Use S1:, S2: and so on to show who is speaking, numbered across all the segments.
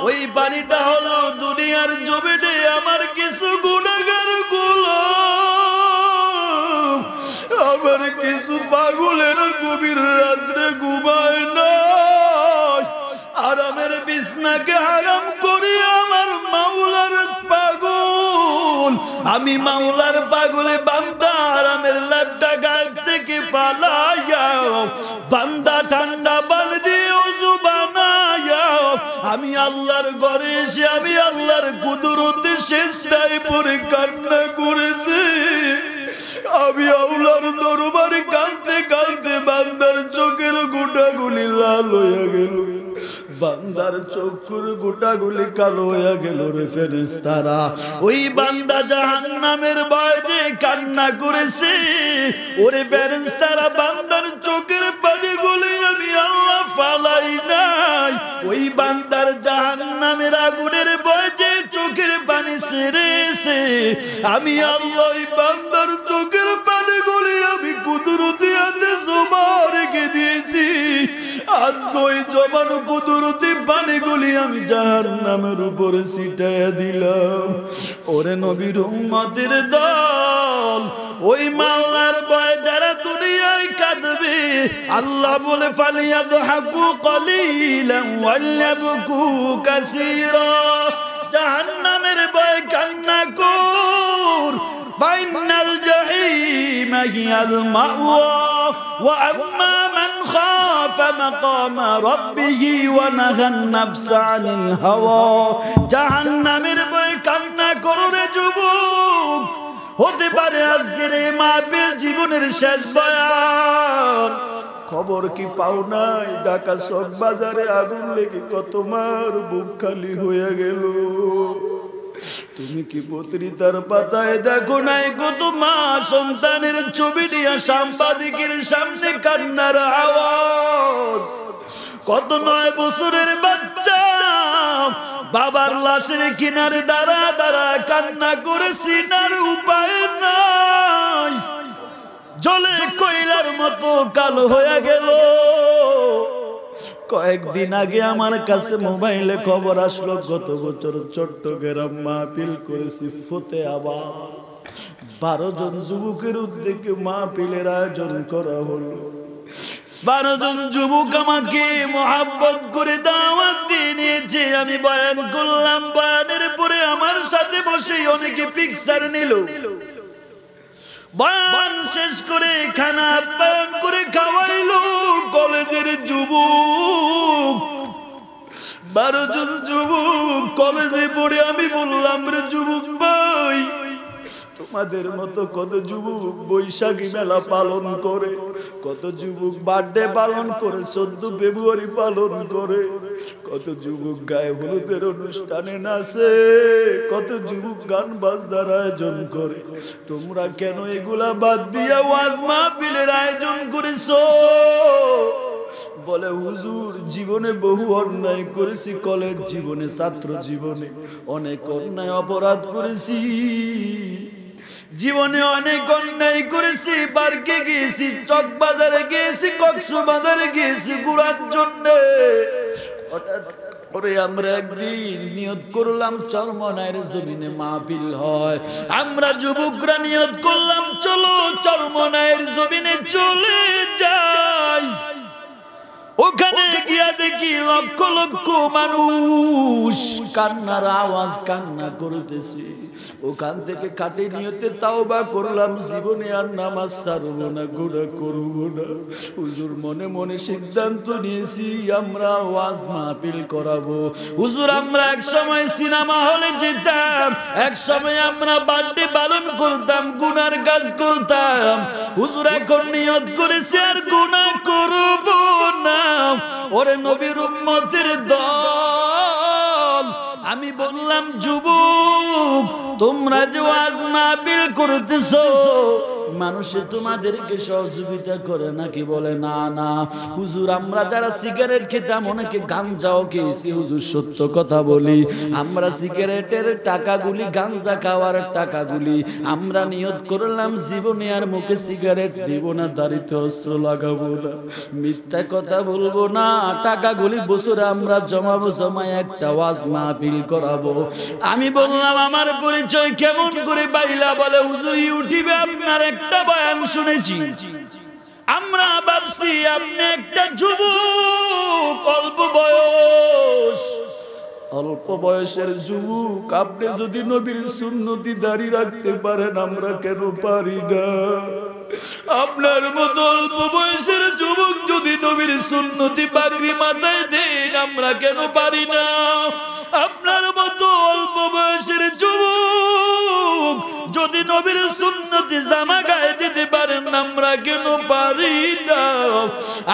S1: ওই পানিটা হলো দুনিয়ার জমিনে আমার কিছু গুনাহগার গোলাম, আমার কিছু পাগলের গভীর রাত্রে ঘুমায় না, আরামের বিছনাকে হারাম করি আমার মাওলার পাগল। আমি মাওলার পাগলে বান্দা আরামের লাড্ডা গায়ে থেকে পালাইয়া বান্দা ঠান্ডা পানি দিয়ে ওযু বানাইয়া আমি আল্লাহর ঘরে এসে আমি আল্লাহর কুদরতে সেজদায় পড়ে কান্না করেছি। আমি আল্লাহর দরবারে কাঁদতে কাঁদতে বান্দার চোখের গোটাগুলি লাল হয়ে গেল, বান্দার চোখের গোটাগুলি কালো হয়ে গেল রে ফেরেশতারা। ওই বান্দা জাহান্নামের ভয়ে যে কান্না করেছে, ওরে ফেরেশতারা বান্দার চোখের পানিগুলি আমি আল্লাহ ফালাই নাই। ওই বান্দার জাহান্নামের আগুনের ভয়ে যে চোখের পানি ছেড়েছে, আমি আল্লাহ ওই বান্দার চোখের পানিগুলি আমি কুদরতি হাতে জমা রেখে দিয়েছি। আজকে ওই জমানো কুদরতি পানিগুলি আমি জাহান্নামের উপরে ছিটাইয়া দিলাম। ওরে নবীর উম্মতের দল, ওই মাওলার ভয়ে যারা দুনিয়ায় কাঁদবে, আল্লাহ বলে ফালিয়াদহাকু কলিলান ওয়ালিয়াবকু কাসীরা। জাহান্নামের ভয়ে কান্না কর, বাইনাল জাহিমা হিয়াল মাওয়া ওয়া আম্মা মান খাফা মাকামা রাব্বিহি ওয়া নাহান নাফসা আনিল হাওয়া। জাহান্নামের ভয়ে কান্না করো রে যুবক। হতে পারে আজকের এই মাহফিল জীবনের শেষ বয়ান। খবর কি পাও নাই, ঢাকা চক বাজারে আগুন লেগে কত মার বুক খালি হয়ে গেল। তুমি কি পত্রিকার পাতায় দেখো নাই কত মা সন্তানের ছবি নিয়ে সাংবাদিকের সামনে কান্নার আওয়াজ। কত 9 বছরের বাচ্চা বাবার লাশের কিনারে দাঁড়া দাঁড়া কান্না করে, সিনার উপায় নাই, জলে কয়লার মতো কালো হয়ে গেল। কয়েকদিন আগে আমার কাছে মোবাইলে খবর আসলো, গত বছর চট্টগ্রাম মাহফিল করেছি ফতে আবা 12 জন যুবকের উদ্যোগে মাহফিলের আয়োজন করা হলো। 12 জন যুবক আমাকে মোহাব্বত করে দাওয়াত দিয়ে নিয়েছে। আমি বয়ান করলাম, বয়ানের পরে আমার সাথে বসে অনেকে পিকচার নিল। বয়ান শেষ করে খানা আপ্যায়ন করে খাওয়াইলো কলেজের যুবক। 12 জন যুবক কলেজে পড়ে। আমি বললাম, রে যুবক ভাই, তোমাদের মতো কত যুবক বৈশাখী মেলা পালন করে, কত যুবক বার্থডে পালন করে, 14 ফেব্রুয়ারি পালন করে, কত যুবক গায়ে হলুদের অনুষ্ঠানে নাচে, কত যুবক গান বাজনার আয়োজন করে। তোমরা কেন এগুলা বাদ দিয়া ওয়াজ মাহফিলের আয়োজন করেছো? বলে, হুজুর, জীবনে বহু অন্যায় করেছি, কলেজ জীবনে ছাত্র জীবনে অনেক অন্যায় অপরাধ করেছি, জীবনে অনেক অন্যায় করেছি। পার্কে গিয়েছি, চকবাজারে গিয়েছি, কক্সবাজারে গিয়েছি ঘোরার জন্য। ওরে আমরা একদিন নিয়ত করলাম চরমনায়ের জমিনে মাহফিল হয়। আমরা যুবকরা নিয়ত করলাম চলো চরমনায়ের জমিনে চলে যাই। ওখানে গিয়া দেখি লক্ষ লক্ষ মানুষ কান্নার আওয়াজ, কান্না করতেছে। ওখান থেকে কাটে নিয়তে তাওবা করলাম, জীবনে আর নামাজ ছাড়ব না, গুনাহ করব না। হুজুর মনে মনে সিদ্ধান্ত নিয়েছি আমরা ওয়াজ মাহফিল করাবো। হুজুর, আমরা এক সময় সিনেমা হলে যেতাম, এক সময় আমরা বার্থডে পালন করতাম, গুনার কাজ করতাম। হুজুর, এখন নিয়ত করেছি আর গুনাহ করব না। ওরে নবীর উম্মতের দল, আমি বললাম, যুবক, তোমরা যে ওয়াজ মাহফিল করতেছো, মানুষে তোমাদেরকে সহযোগিতা করে নাকি? বলে না না হুজুর, আমরা যারা সিগারেট খেতাম অনেকে গাঞ্জাও খেয়েছি হুজুর, সত্য কথা বলি। আমরা সিগারেটের টাকাগুলি, গাঞ্জা খাওয়ার টাকাগুলি আমরা নিয়ত করলাম জীবনে আর মুখে সিগারেট দিব না, দাড়িতে অস্ত্র লাগাবো না, মিথ্যা কথা বলবো না। টাকাগুলি বছরে আমরা জমাবো, জমায় একটা ওয়াজ মাহফিল করাবো। আমি বললাম আমার পরিচয় কেমন করে পাইলা? বলে হুজুর ইউটিউবে আপনার একটা বয়ান শুনেছি। আমরা ভাবছি আপনি একটা যুবক, অল্প বয়সের যুবক, আপনি যদি নবীর সুন্নতি দাঁড়িয়ে রাখতে পারেন আমরা কেন পারি না? আপনার মতো অল্প বয়সের যুবক যদি নবীর সুন্নতি পাগড়ি মাথায় দেন আমরা কেন পারি না? আপনার মতো অল্প বয়সের যুবক যদি নবীর সুন্নতি জামা গায়ে দিতে পারেন আমরা কেন পারি না?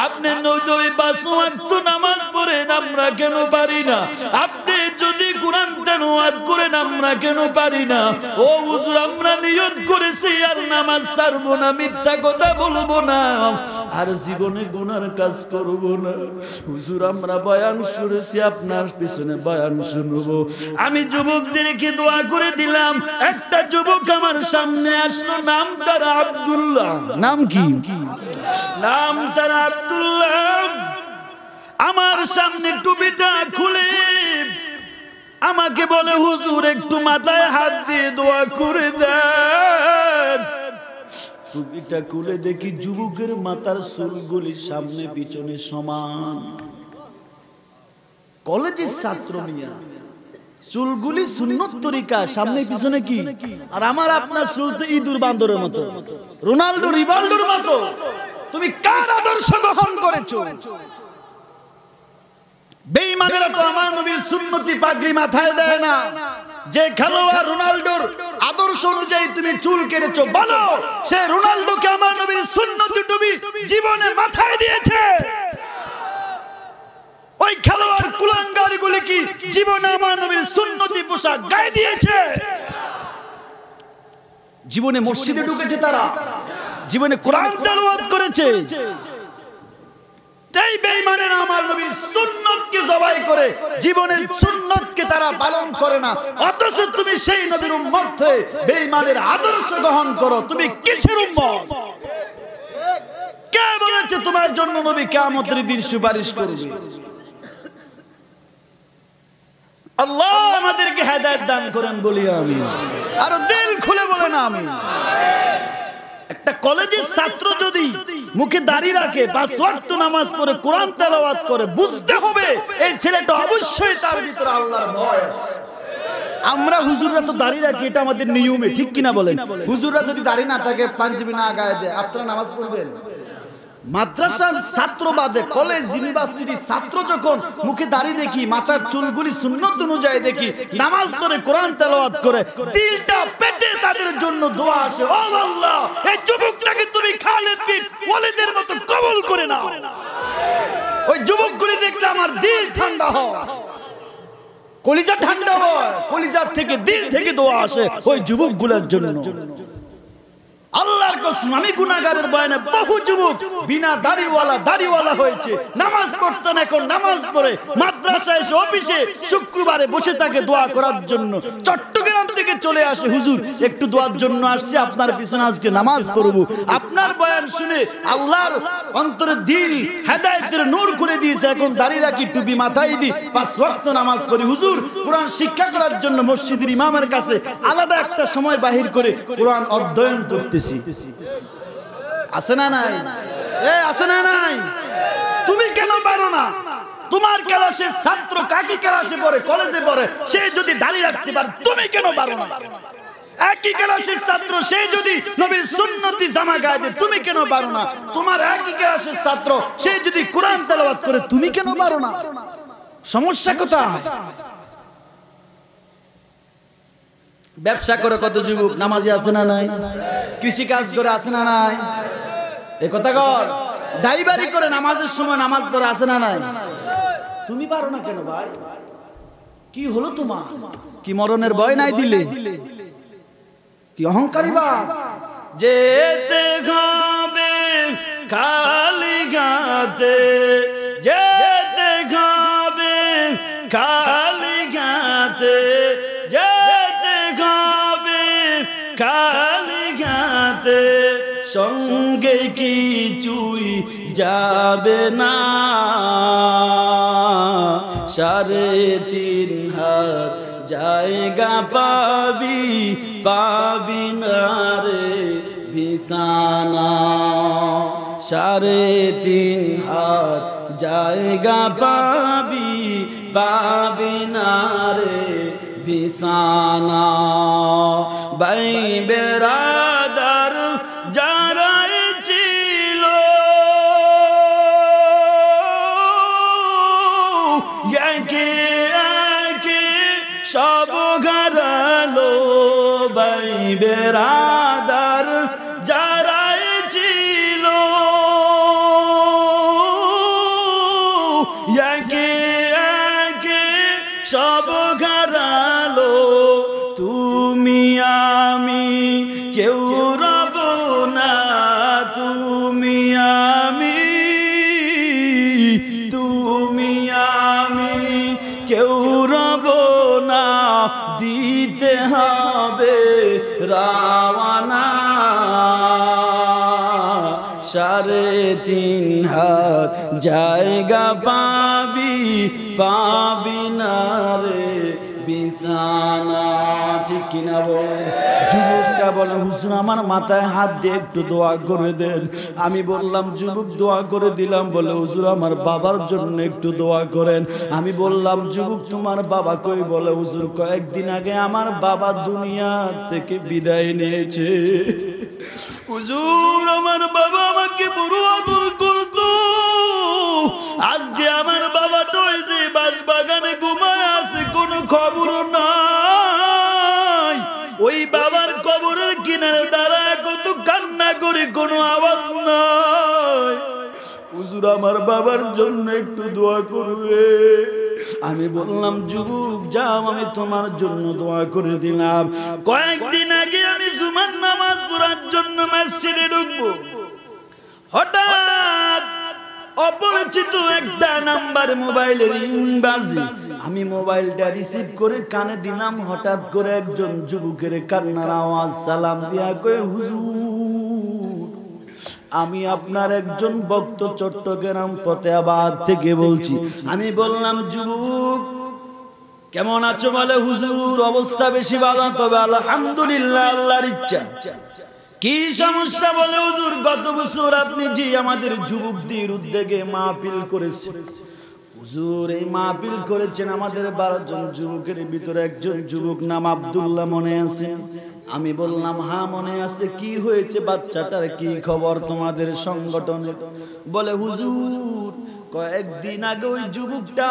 S1: আপনি নবী 5 ওয়াক্ত নামাজ পড়েন আমরা কেন পারি না? আপনি যদি কোরআন তেলাওয়াত করেন আমরা কেন পারি না? ও হুজুর আমরা নিয়ত করেছি আর নামাজ ছাড়বো না, মিথ্যা কথা বলবো না, আর জীবনে গুনার কাজ করব না। হুজুর আমরা বয়ান শুনেছি, আপনার পিছনে বয়ান শুনবো। আমি যুবকদেরকে দোয়া করে দিলাম। একটা যুবক আমার সামনে আসলো, নাম তার আব্দুল্লাহ। নাম কি? নাম তার আব্দুল্লাহ। আমার সামনে টুপিটা খুলে আমাকে বলে হুজুর একটু মাথায় হাত দিয়ে দোয়া করে দেন। টুপিটা খুলে দেখি যুবকের মাথার চুলগুলি সামনে পিছনে সমান। কলেজের ছাত্র মিয়া, চুলগুলি সুন্নত তরিকা, সামনে পিছনে কি? আর আমার আপনার চুল তো ইঁদুর বান্দরের মতো, রোনাল্ডো রিভালডোর মতো। তুমি কার আদর্শ গ্রহণ করেছো? বেঈমানেরা তো আমার নবীর সুন্নতি পাগড়ি মাথায় দেয় না। যে খেলোয়াড় রোনাল্ডোর আদর্শ অনুযায়ী তুমি চুল কেটেছো, বলো সে রোনাল্ডোকে আমার নবীর সুন্নতি টুপি জীবনে মাথায় দিয়েছে? ওই খেলোয়াড় কুলাঙ্গারগুলি কি জীবনে আমার নবীর সুন্নতি পোশাক গায়ে দিয়েছে? জীবনে মসজিদে ঢুকেছে তারা, জীবনে কোরআন তেলাওয়াত করেছে। এই বেঈমানেরা আমার নবীর সুন্নতকে জবাই করে জীবনের সুন্নতকে তারা পালন করে না, অথচ তুমি সেই নবীর উম্মত হয়ে বেঈমানের আদর্শ গ্রহণ করো। তুমি কিসের উম্মত? কে বলেছে তোমার জন্য নবী কিয়ামতের দিন সুপারিশ করবে? আল্লাহ আমাদেরকে হেদায়েত দান করেন বলি আমিন। আর দিল খুলে বলেন আমিন। একটা কলেজের ছাত্র যদি মুখে দাড়ি রাখে, 5 ওয়াক্ত নামাজ পড়ে, কোরআন তেলাওয়াত করে, বুঝতে হবে এই ছেলেটা অবশ্যই তার ভিতরে আল্লাহর ভয় আছে। আমরা হুজুররা তো দাড়ি রাখি, এটা আমাদের নিয়মে, ঠিক কিনা বলেন? হুজুররা যদি দাড়ি না থাকে, পাঞ্জাবি না গায়ে দেয়, আপনারা নামাজ পড়বেন? মাদ্রাসার ছাত্র বাদে কলেজ ইউনিভার্সিটির ছাত্র যখন মুখে দাড়ি দেখি, মাথার চুলগুলি সুন্নত অনুযায়ী দেখি, নামাজ পড়ে, কোরআন তেলাওয়াত করে, দিলটা পেটে তাদের জন্য দোয়া আসে, ও আল্লাহ এই যুবকটাকে তুমি খালেদ বিন ওয়ালিদের মতো কবুল করে নাও। ওই যুবকগুলি দেখলে আমার দিল ঠান্ডা হয়, কলিজা ঠান্ডা হয়, কলিজার থেকে দিল থেকে দোয়া আসে ওই যুবকগুলোর জন্য। আল্লাহর কসম, আমি গুনাহগারের বয়ানে বহু যুবক বিনা দাড়িওয়ালা হয়েছে, নামাজ পড়তে না, এখন নামাজ পড়ে মাদ্রাসায় এসে অফিসে শুক্রবারে বসে থাকে দোয়া করার জন্য। চট্টগ্রাম থেকে চলে আসে, হুজুর একটু দোয়ার জন্য আসছে, আপনার পিছনে আজকে নামাজ পড়ব। আপনার বয়ান শুনে আল্লাহর অন্তরে দিল হেদায়েতের নূর করে দিয়েছে, এখন দাড়ি রাখি, টুপি মাথায় দিই, 5 ওয়াক্ত নামাজ পড়ি। হুজুর কোরআন শিক্ষা করার জন্য মসজিদের ইমামের কাছে আলাদা একটা সময় বাহির করে কোরআন অধ্যয়ন করতে আছে না নাই? আছে না নাই? তুমি কেন পারো না? তোমার ক্লাসের ছাত্র কাকি ক্লাসে পড়ে, কলেজে পড়ে, সে যদি দাড়ি রাখতে পারে, তুমি কেন পারো না? একই ক্লাসের ছাত্র সে যদি নবীর সুন্নতি জামা গায়ে দেয়, তুমি কেন পারো না? তোমার একই ক্লাসের ছাত্র সে যদি কোরআন তেলাওয়াত করে, তুমি কেন পারো না? সমস্যা কোথায়? ব্যবসা করে কত যুবক নামাজি আছে না নাই? কৃষি কাজ করে আছে না নাই? এ কথা কর। ড্রাইভারি করে নামাজের সময় নামাজ পড়ে আছে না নাই? তুমি পারো না কেন ভাই? কি হলো তোমার? কি মরণের ভয় নাই দিলে? কি অহংকারী বাপ? যেতে হবে খালি হাতে, যেতে হবে খালি হাতে, যেতে হবে খালি হাতে, সঙ্গে কিছুই যাবে না। 3.5 হাত জায়গা পাবি, পাবি না রে বিছানা। 3.5 হাত জায়গা পাবি, পাবি না রে বিছানা। ভাই বেরাদার যারাই ছিল, একে একে সব হারালো। ভাই বেরাদার যারাই ছিল, একে একে সব হারালো। তুমি আমি কেউ রব না, তুমি আমি, তুমি আমি কেউ রব না। দিতে হবে রাওয়ানা। 3.5 হাত জায়গা পাবি, পাবি না রে বিছানা। ঠিক কিনা বলে? যুবকটা বলে হুজুর আমার মাথায় হাত দিয়ে একটু দোয়া করে দেন। আমি বললাম যুবক দোয়া করে দিলাম। বলে হুজুর আমার বাবার জন্য একটু দোয়া করেন। আমি বললাম যুবক তোমার বাবা কই? বলে হুজুর কয়েকদিন আগে আমার বাবা দুনিয়া থেকে বিদায় নিয়েছে। হুজুর আমার বাবা আমাকে বড় আদর করতো, আজকে আমার বাবাটা ওই যে বাগানে ঘুমায় আছে, কোনো খবর নাই। ওই বাবার কবরের কিনারে দাঁড়ায় কত কান্না করে, কোনো আওয়াজ নাই। হুজুর আমার বাবার জন্য একটু দোয়া করবে। আমি বললাম যুবক যাও, আমি তোমার জন্য দোয়া করে দিলাম। কয়েকদিন আগে আমি জুমার নামাজ পড়ার জন্য মসজিদে ঢুকবো, হঠাৎ অপরিচিত একটা নাম্বার মোবাইলের রিং বাজে। আমি মোবাইলটা রিসিভ করে কানে দিলাম। হঠাৎ করে একজন যুবকের কান্নার আওয়াজ। সালাম দিয়া কয়ে হুজুর আমি আপনার একজন ভক্ত, চট্টগ্রাম ফতেহাবাদ থেকে বলছি। আমি বললাম যুবক কেমন আছো? বলে হুজুর অবস্থা বেশি ভালো, তবে আলহামদুলিল্লাহ আল্লাহর ইচ্ছা। কি সমস্যা? বলে হুজুর গত বছর আপনি জি আমাদের যুবকদের উদ্যোগে মাহফিল করেছেন। হুজুর এই মাহফিল করেছেন আমাদের 12 জন যুবকের ভিতরে একজন যুবক নাম আব্দুল্লাহ, মনে আছে? আমি বললাম হ্যাঁ মনে আছে। কি হয়েছে? বাচ্চাটার কি খবর তোমাদের সংগঠনে? বলে হুজুর কয়েকদিন আগে ওই যুবকটা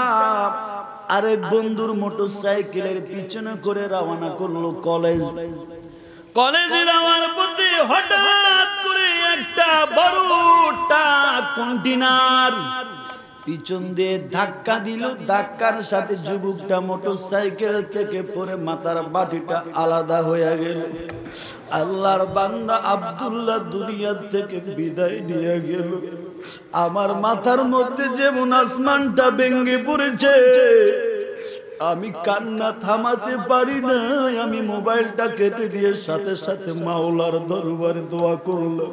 S1: আরেক বন্ধুর মোটরসাইকেলের পিছনে করে রওনা করলো কলেজ। কলেজে যাওয়ার পথে হঠাৎ করে একটা বড় ট্রাক কন্টেনার পিছন দিয়ে ধাক্কা দিল। ধাক্কার সাথে যুবকটা মোটরসাইকেল থেকে পড়ে মাথার বাটিটা আলাদা হয়ে গেল। আল্লাহর বান্দা আব্দুল্লাহ দুনিয়া থেকে বিদায় নিয়ে গেল। আমার মাথার মধ্যে যেমন আসমানটা ভেঙে পড়েছে, আমি কান্না থামাতে পারি না। আমি মোবাইলটা কেটে দিয়ে সাথে সাথে মাওলার দরবারে দোয়া করলাম,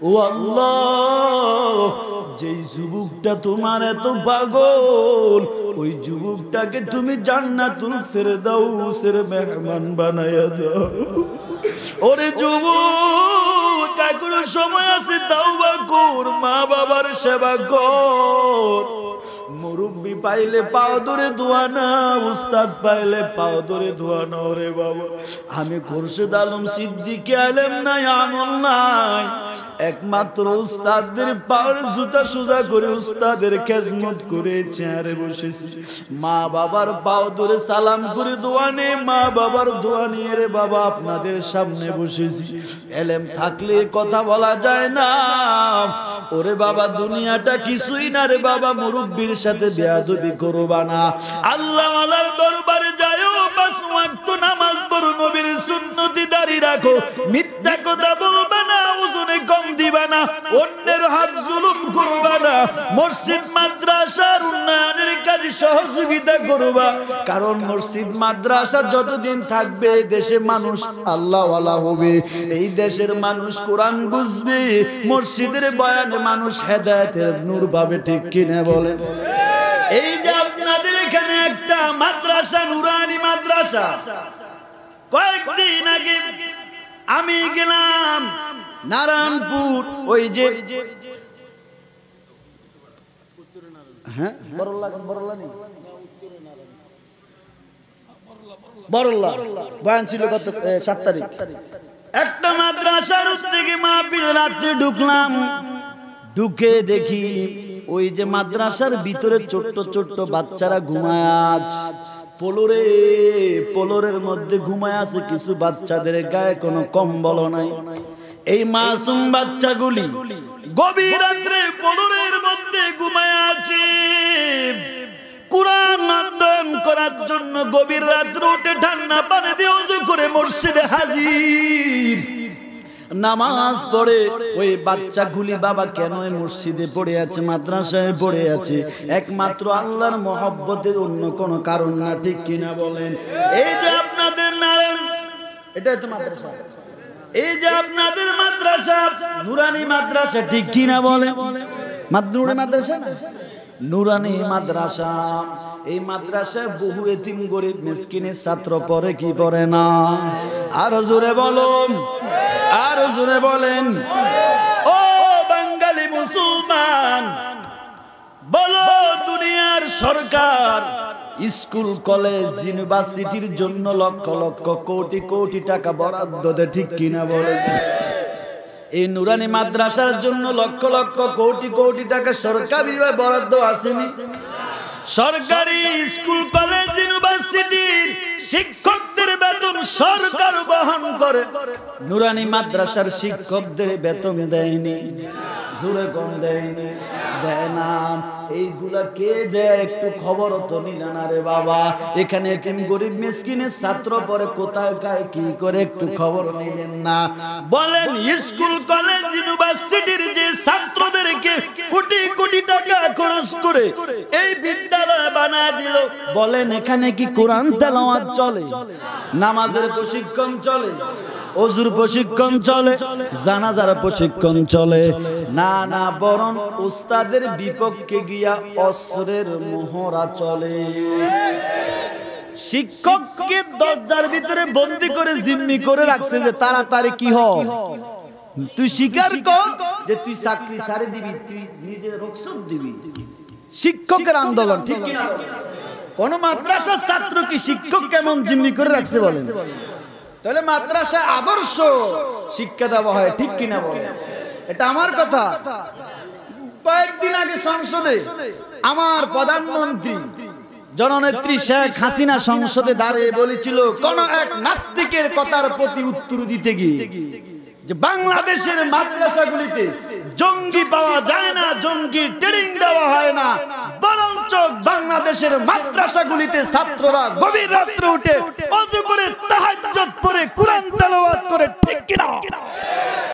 S1: ও আল্লাহ যেই যুবকটা তোমার এত পাগল, ওই যুবকটাকে তুমি জান্নাতুল ফেরদাউসের মেহমান বানায়া দাও। ওরে যুবক এখনো সময় আছে, তাওবা কর, মা বাবার সেবা কর। মুরব্বি পাইলে পাও ধরে দোয়া না, উস্তাদ পাইলে পাও ধরে দোয়া না। রে বাবা আমি খুরশেদ আলম সিদ্দিকী আলেম নাই, আমল নাই, একমাত্র উস্তাদদের পাওয়ার জুতা সোজা করে উস্তাদের খেজমত করে চেয়ারে বসেছি। মা বাবার পাও ধরে সালাম করে দোয়া নে, মা বাবার দোয়া নিয়ে রে বাবা আপনাদের সামনে বসেছি। এলেম থাকলে কথা বলা যায় না। ওরে বাবা দুনিয়াটা কিছুই না রে বাবা, মুরব্বির সাথে বেয়াদবি করবা না। আল্লাহ ওয়ালার দরবারে যাও, 5 ওয়াক্ত নামাজ পড়ো, নবীর সুন্নতি দাঁড়ি রাখো, মিথ্যা কথা বলবা না। না, অন্যের হক জুলুম করবা না, মসজিদ মাদ্রাসার উন্নয়নের কাজে সহযোগিতা করবা। কারণ মসজিদ মাদ্রাসা যতদিন থাকবে দেশে মানুষ আল্লাহওয়ালা হবে, এই দেশের মানুষ কোরআন বুঝবে, মসজিদের বয়ানে মানুষ হেদায়েতের নূর পাবে। ঠিক কিনা বলেন? এই যে আপনাদের এখানে একটা মাদ্রাসা, নুরানি মাদ্রাসা, কয়েকদিন আগে আমি গেলাম নারায়ণপুর, ওই যে বরল্লা বয়ান ছিল গত 7 তারিখ, একটা মাদ্রাসার থেকে মাহফিল রাত্রে ঢুকলাম, ঢুকে দেখি ওই যে মাদ্রাসার ভিতরে ছোট্ট ছোট্ট বাচ্চারা ঘুমায় আছে, পোলরের মধ্যে ঘুমায় আছে, কিছু বাচ্চাদের গায়ে কোনো কম্বল নাই। এই মাসুম বাচ্চাগুলি গভীর রাত্রে পোলরের মধ্যে ঘুমায় আছে, কুরআন অধ্যয়ন করার জন্য গভীর রাত্রে উঠে ঠান্ডা পানি দিয়ে ওযু করে মসজিদে হাজির, নামাজ পড়ে। ওই বাচ্চাগুলি বাবা কেন মসজিদে পড়ে আছে, মাদ্রাসায় পড়ে আছে? একমাত্র আল্লাহর মহব্বতের, অন্য কোনো কারণ না। ঠিক কিনা বলেন? এই যে আপনাদের নারায়ণ, এটাই তো মাদ্রাসা, এই যে আপনাদের মাদ্রাসা নুরানি মাদ্রাসা, ঠিক কিনা বলেন? নুরানি মাদ্রাসা না, নুরানি মাদ্রাসা। এই মাদ্রাসায় বহু এতিম গরিব মিসকিনের ছাত্র পড়ে কি পড়ে না? আরো জোরে বলুন, আরো জোরে বলেন। ও বাঙালি মুসলমান, বলো দুনিয়ার সরকার স্কুল কলেজ ইউনিভার্সিটির জন্য লক্ষ লক্ষ কোটি কোটি টাকা বরাদ্দ দেয়, ঠিক কিনা বলেন? এই নুরানি মাদ্রাসার জন্য লক্ষ লক্ষ কোটি কোটি টাকা সরকারি বরাদ্দ আসেনি? সরকারি স্কুল কলেজ ইউনিভার্সিটির শিক্ষকদের বেতন সরকার বহন করে, নুরানি মাদ্রাসার শিক্ষকদের বেতন দেয়নি। জোরে কম দেয়নি, দেয় না। এইগুলা কে দেয়? একটু খবর তো নিলেন না রে বাবা। এখানে এতিম গরিব মিসকিনের ছাত্র পড়ে, কোথায় খায় কি করে, একটু খবর নিলেন না? বলেন স্কুল কলেজ ইউনিভার্সিটির যে ছাত্রদেরকে কোটি কোটি টাকা খরচ করে এই বিদ্যালয় বানায় দিল, বলেন এখানে কি কোরআন তেলাওয়াত চলে, নামাজের প্রশিক্ষণ চলে, ওযুর প্রশিক্ষণ চলে, জানাজার প্রশিক্ষণ চলে? না না, বরং উস্তাদের বিপক্ষে গিয়া অস্ত্রের মোহরা চলে। শিক্ষককে দরজার ভিতরে বন্দী করে জিম্মি করে রাখছে যে তাড়াতাড়ি কি হয়, তুই স্বীকার কর যে তুই চাকরি ছাড়ে দিবি, তুই নিজে রুখসত দিবি। শিক্ষকের আন্দোলন, ঠিক কিনা? কোন মাদ্রাসার ছাত্র কি শিক্ষক কেমন জিম্মি করে রাখছে বলেন? তাহলে মাদ্রাসায় আদর্শ শিক্ষা দেওয়া হয়, ঠিক কিনা বলেন? এটা আমার কথা। কয়েকদিন আগে সংসদে আমার প্রধানমন্ত্রী জননেত্রী শেখ হাসিনা সংসদে দাঁড়িয়ে বলেছিল কোন এক নাস্তিকের কথার প্রতি উত্তর দিতে গিয়ে যে বাংলাদেশের মাদ্রাসাগুলিতে জঙ্গি পাওয়া যায় না, জঙ্গি ট্রেনিং দেওয়া হয় না, বরঞ্চ বাংলাদেশের মাদ্রাসাগুলিতে ছাত্ররা গভীর রাত্রে উঠে ওযু করে তাহাজ্জুদ পড়ে কোরআন তেলাওয়াত করে, ঠিক কিনা?